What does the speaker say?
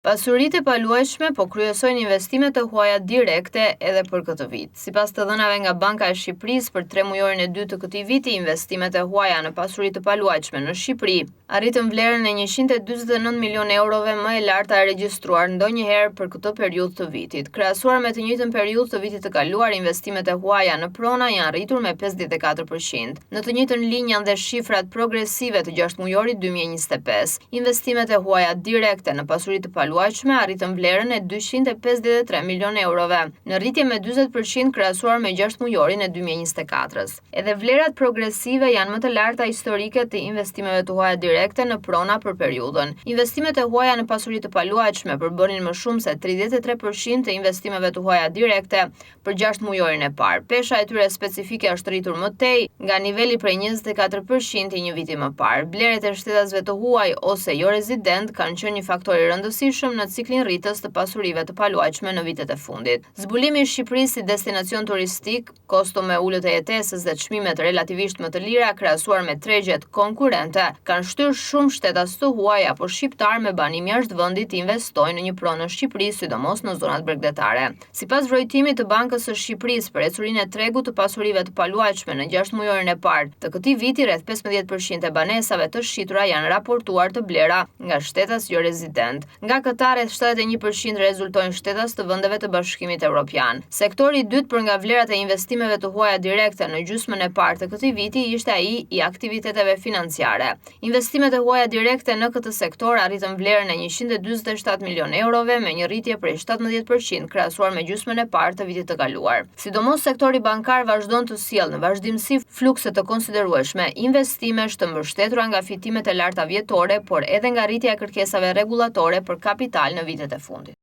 Pasuritë e paluajtshme po kryesojnë investime të huaja direkte edhe për këtë vit. Sipas të dhënave nga Banka e Shqipërisë për 3 mujorin e dytë të këtij viti, investimet e huaja në pasuri të paluajtshme në Shqipëri arritën vlerën e 149 milionë eurove, më e larta e regjistruar ndonjëherë për këtë periudhë të vitit. Krahasuar me të njëjtën periudhë të vitit të kaluar, investimet e huaja në prona janë rritur me 54%. Në të njëjtën linjë janë dhe shifrat progresive të 6 mujorit 2025. Investimet e huaja direkte në pasuri të paluajtshme arritën vlerën e 253 milionë eurove, në rritje me 40% krahasuar me 6 mujorin e 2024-s. Edhe vlerat progresive janë më të larta historike të investimeve të huaja direkte në prona për periudhën. Investimet e huaja në pasuri të paluajtshme përbënin më shumë se 33% të investimeve të huaja direkte për 6 mujorin e parë. Pesha e tyre specifike është rritur më tej nga niveli prej 24% i një viti më parë. Bleret e shtetasve të huaj ose jo rezident kanë qenë një faktor i rëndësishëm në ciklin rritës të pasurive të paluajtshme në vitet e fundit. Zbulimi i Shqipërisë si destinacion turistik, kosto me ulët e jetesës dhe çmimet relativisht më të lira krahasuar me tregjet konkurrente, kanë shtyrë shumë shtetas të huaj apo shqiptar me banim jashtë vendit të investojnë në një pronë në Shqipëri, sidomos në zonat bregdetare. Sipas vërejtimit të Bankës së Shqipërisë për ecurinë e tregut të pasurive të paluajtshme në 6 mujorin e parë të këtij viti, rreth 15% e banesave të shqitura janë raportuar të blera nga shtetas jo rezident. Nga këta rreth 71% rezultojnë shtetas të vendeve të Bashkimit Evropian. Sektori i dytë për nga vlerat e investimeve të huaja direkte në gjysmën e parë të këtij viti ishte ai i aktiviteteve financiare. Investimet e huaja direkte në këtë sektor arritën vlerën e 147 milionë eurove me një rritje prej 17% krahasuar me gjysmën e parë të vitit të kaluar. Sidomos sektori bankar vazhdon të sjellë në vazhdimsi flukse të konsiderueshme investimesh të mbështetura nga fitimet e larta vjetore, por edhe nga rritja e kërkesave rregullatore për kapital në vitet e fundit.